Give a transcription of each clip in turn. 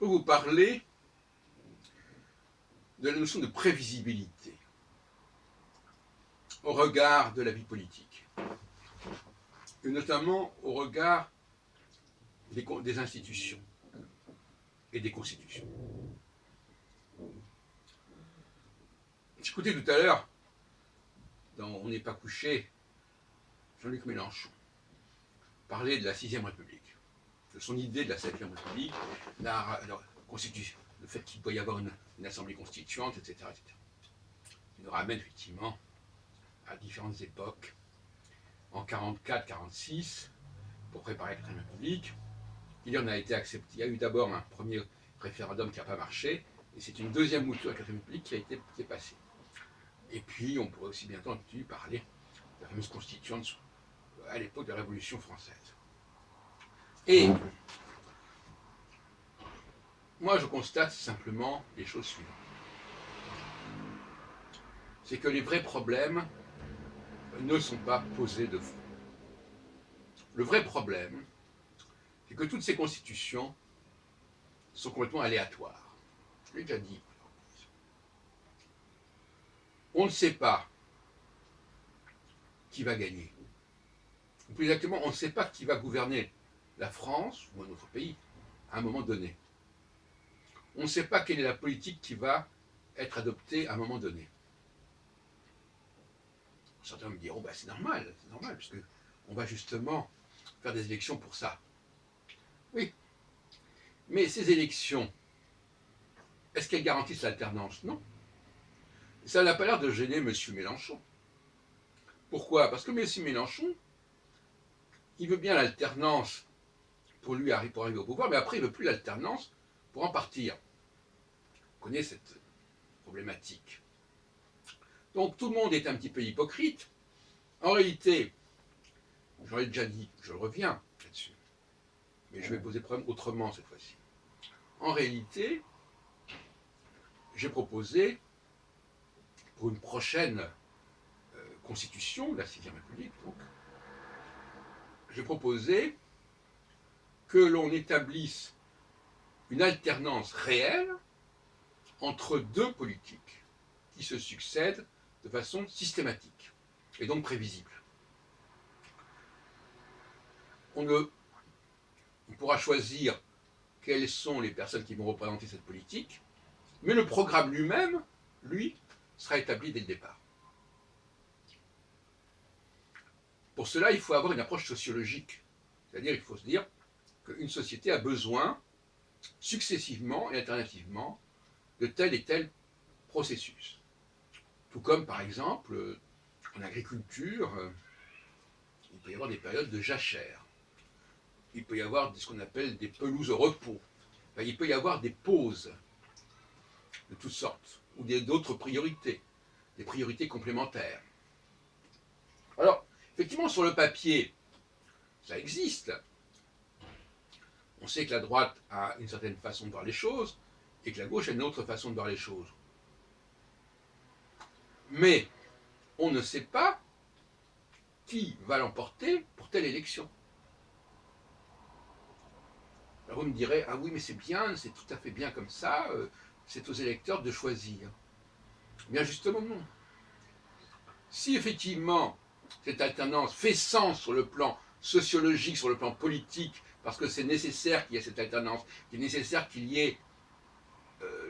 peux vous parler de la notion de prévisibilité au regard de la vie politique, et notamment au regard des institutions et des constitutions. J'écoutais tout à l'heure, dans On n'est pas couché, Jean-Luc Mélenchon parler de la 6ème République, de son idée de la 7ème République, la constitution, le fait qu'il doit y avoir une assemblée constituante, etc., etc. Il nous ramène effectivement à différentes époques, en 44-46, pour préparer la 4ème République. Il en a été accepté. Il y a eu d'abord un premier référendum qui n'a pas marché, et c'est une deuxième mouture de la 4ème République qui est passée. Et puis, on pourrait aussi bien entendu parler de la fameuse constituante à l'époque de la Révolution française. Et moi, je constate simplement les choses suivantes. C'est que les vrais problèmes ne sont pas posés de fond. Le vrai problème, c'est que toutes ces constitutions sont complètement aléatoires. Je l'ai déjà dit. On ne sait pas qui va gagner. Ou plus exactement, on ne sait pas qui va gouverner la France ou un autre pays à un moment donné. On ne sait pas quelle est la politique qui va être adoptée à un moment donné. Certains me diront, c'est normal, puisque on va justement faire des élections pour ça. Oui. Mais ces élections, est-ce qu'elles garantissent l'alternance? Non. Ça n'a pas l'air de gêner M. Mélenchon. Pourquoi? Parce que M. Mélenchon, il veut bien l'alternance pour arriver au pouvoir, mais après, il ne veut plus l'alternance pour en partir. Vous connaissez cette problématique. Donc, tout le monde est un petit peu hypocrite. En réalité, j'en ai déjà dit, je reviens là-dessus, mais je vais poser le problème autrement cette fois-ci. En réalité, j'ai proposé, pour une prochaine constitution de la 6ème République, donc, j'ai proposé que l'on établisse une alternance réelle entre deux politiques qui se succèdent de façon systématique et donc prévisible. On pourra choisir quelles sont les personnes qui vont représenter cette politique, mais le programme lui-même, lui, sera établi dès le départ. Pour cela, il faut avoir une approche sociologique, c'est-à-dire il faut se dire qu'une société a besoin, successivement et alternativement, de tel et tel processus. Tout comme, par exemple, en agriculture, il peut y avoir des périodes de jachère. Il peut y avoir ce qu'on appelle des pelouses au repos. Il peut y avoir des pauses de toutes sortes, ou d'autres priorités, des priorités complémentaires. Alors, effectivement, sur le papier, ça existe. On sait que la droite a une certaine façon de voir les choses, et que la gauche a une autre façon de voir les choses. Mais on ne sait pas qui va l'emporter pour telle élection. Alors vous me direz, ah oui, mais c'est bien, c'est tout à fait bien comme ça, c'est aux électeurs de choisir. Bien justement, non. Si effectivement cette alternance fait sens sur le plan sociologique, sur le plan politique, parce que c'est nécessaire qu'il y ait cette alternance, qu'il est nécessaire qu'il y ait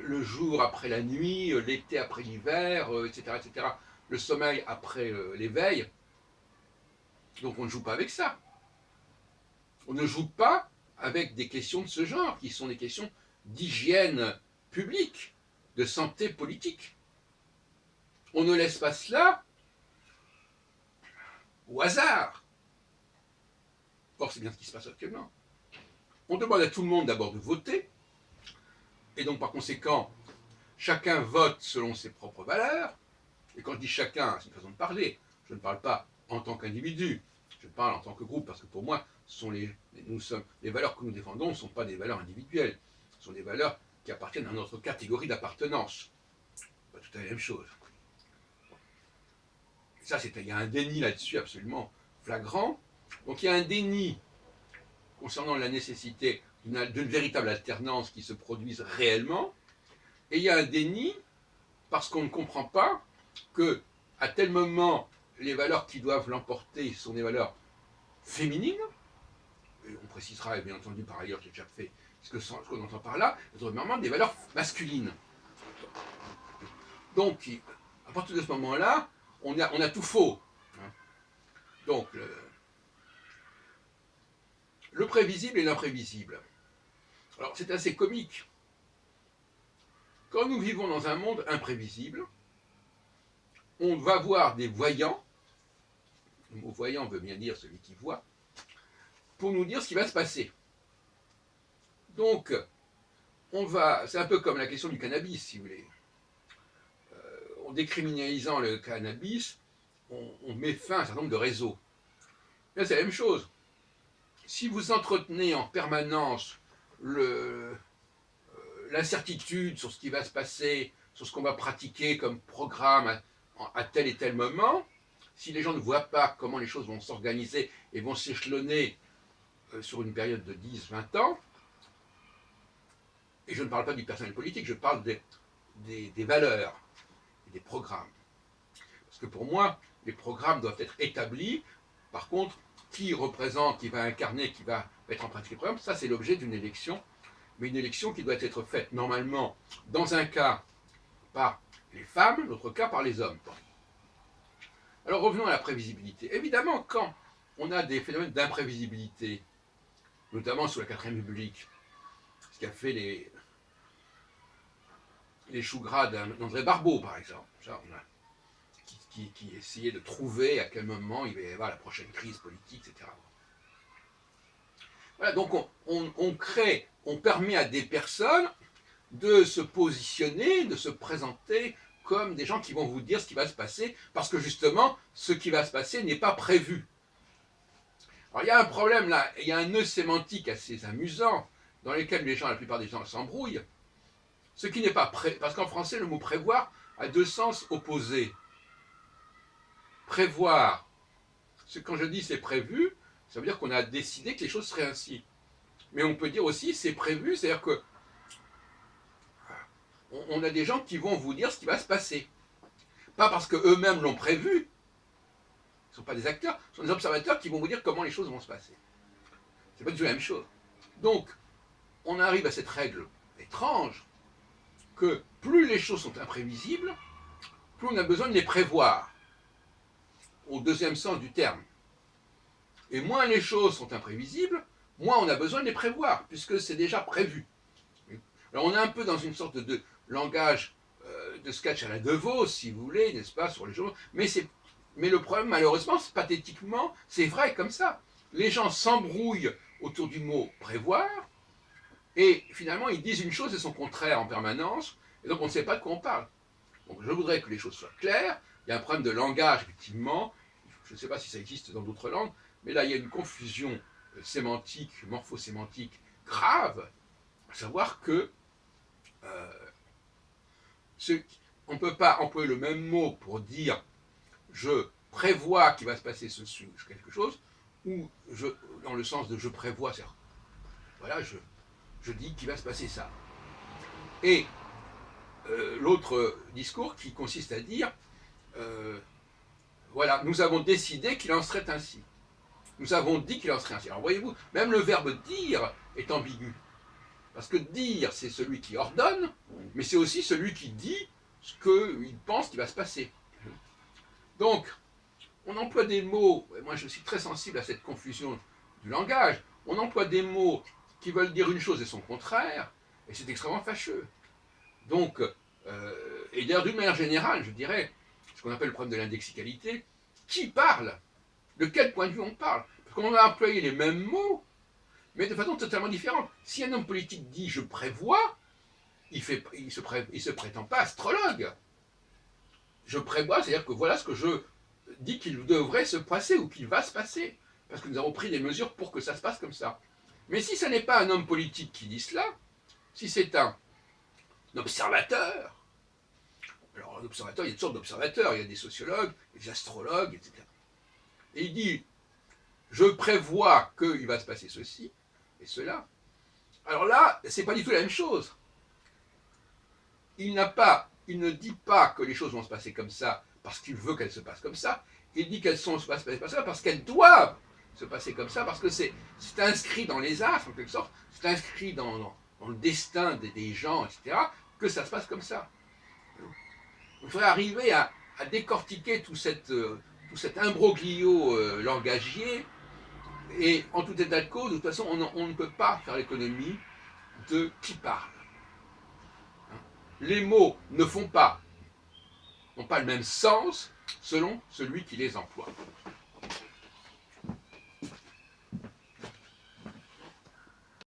le jour après la nuit, l'été après l'hiver, etc., etc., le sommeil après l'éveil, donc on ne joue pas avec ça. On ne joue pas avec des questions de ce genre, qui sont des questions d'hygiène publique, de santé politique. On ne laisse pas cela au hasard. Or, c'est bien ce qui se passe actuellement. On demande à tout le monde d'abord de voter, et donc par conséquent, chacun vote selon ses propres valeurs, et quand je dis chacun, c'est une façon de parler, je ne parle pas en tant qu'individu, je parle en tant que groupe, parce que pour moi, les valeurs que nous défendons ne sont pas des valeurs individuelles, ce sont des valeurs qui appartiennent à notre catégorie d'appartenance. Pas tout à fait la même chose. Et ça, il y a un déni là-dessus absolument flagrant. Donc il y a un déni concernant la nécessité d'une véritable alternance qui se produise réellement, et il y a un déni parce qu'on ne comprend pas que à tel moment, les valeurs qui doivent l'emporter sont des valeurs féminines, et on précisera, et bien entendu par ailleurs, j'ai déjà fait ce qu'on entend par là, normalement des valeurs masculines. Donc, à partir de ce moment-là, on a tout faux. Donc, le prévisible et l'imprévisible. Alors, c'est assez comique. Quand nous vivons dans un monde imprévisible, on va voir des voyants, le mot voyant veut bien dire celui qui voit, pour nous dire ce qui va se passer. Donc, c'est un peu comme la question du cannabis, si vous voulez. En décriminalisant le cannabis, on met fin à un certain nombre de réseaux. Là, c'est la même chose. Si vous entretenez en permanence l'incertitude sur ce qui va se passer, sur ce qu'on va pratiquer comme programme à tel et tel moment, si les gens ne voient pas comment les choses vont s'organiser et vont s'échelonner sur une période de 10-20 ans, et je ne parle pas du personnel politique, je parle des valeurs et des programmes. Parce que pour moi, les programmes doivent être établis. Par contre, qui représente, qui va incarner, qui va mettre en pratique les programmes, ça c'est l'objet d'une élection, mais une élection qui doit être faite normalement, dans un cas, par les femmes, l'autre cas par les hommes. Alors revenons à la prévisibilité. Évidemment, quand on a des phénomènes d'imprévisibilité, notamment sous la 4ème République, ce qui a fait les choux gras d'André Barbeau, par exemple, ça, qui essayait de trouver à quel moment il va y avoir la prochaine crise politique, etc. Voilà, donc on permet à des personnes de se positionner, de se présenter comme des gens qui vont vous dire ce qui va se passer, parce que justement, ce qui va se passer n'est pas prévu. Alors il y a un problème là, il y a un nœud sémantique assez amusant, dans lequel la plupart des gens s'embrouillent, ce qui n'est pas parce qu'en français, le mot prévoir a deux sens opposés. Prévoir, quand je dis c'est prévu, ça veut dire qu'on a décidé que les choses seraient ainsi. Mais on peut dire aussi c'est prévu, c'est-à-dire que on a des gens qui vont vous dire ce qui va se passer. Pas parce qu'eux-mêmes l'ont prévu, ils ne sont pas des acteurs, ce sont des observateurs qui vont vous dire comment les choses vont se passer. C'est pas du tout la même chose. Donc, on arrive à cette règle étrange que plus les choses sont imprévisibles, plus on a besoin de les prévoir, au deuxième sens du terme. Et moins les choses sont imprévisibles, moins on a besoin de les prévoir, puisque c'est déjà prévu. Alors on est un peu dans une sorte de langage de sketch à la De Vos, si vous voulez, n'est-ce pas, sur les journaux, mais le problème, malheureusement, pathétiquement, c'est vrai comme ça. Les gens s'embrouillent autour du mot prévoir, et finalement ils disent une chose et son contraire en permanence, et donc on ne sait pas de quoi on parle. Donc je voudrais que les choses soient claires. Il y a un problème de langage, effectivement. Je ne sais pas si ça existe dans d'autres langues, mais là il y a une confusion sémantique, morphosémantique grave, à savoir que on ne peut pas employer le même mot pour dire je prévois qu'il va se passer quelque chose, ou dans le sens de je prévois, c'est-à-dire, voilà, je dis qu'il va se passer ça. Et l'autre discours qui consiste à dire voilà, nous avons décidé qu'il en serait ainsi. Nous avons dit qu'il en serait ainsi. Alors voyez-vous, même le verbe dire est ambigu. Parce que dire, c'est celui qui ordonne, mais c'est aussi celui qui dit ce qu'il pense qu'il va se passer. Donc, on emploie des mots, et moi je suis très sensible à cette confusion du langage, on emploie des mots qui veulent dire une chose et son contraire, et c'est extrêmement fâcheux. Donc, et d'ailleurs d'une manière générale, je dirais, ce qu'on appelle le problème de l'indexicalité, qui parle? De quel point de vue on parle? Parce qu'on a employé les mêmes mots, mais de façon totalement différente. Si un homme politique dit « je prévois », il se prétend pas astrologue. Je prévois, c'est-à-dire que voilà ce que je dis qu'il devrait se passer ou qu'il va se passer. Parce que nous avons pris des mesures pour que ça se passe comme ça. Mais si ce n'est pas un homme politique qui dit cela, si c'est un observateur, alors un observateur, il y a toutes sortes d'observateurs, il y a des sociologues, des astrologues, etc. Et il dit, je prévois qu'il va se passer ceci et cela. Alors là, c'est pas du tout la même chose. Il ne dit pas que les choses vont se passer comme ça parce qu'il veut qu'elles se passent comme ça. Il dit qu'elles se passent comme ça parce qu'elles doivent se passer comme ça, parce que c'est inscrit dans les astres, en quelque sorte, c'est inscrit dans le destin des gens, etc., que ça se passe comme ça. Il faudrait arriver à décortiquer tout cet imbroglio langagier, et en tout état de cause, de toute façon, on ne peut pas faire l'économie de qui parle. Les mots n'ont pas le même sens selon celui qui les emploie.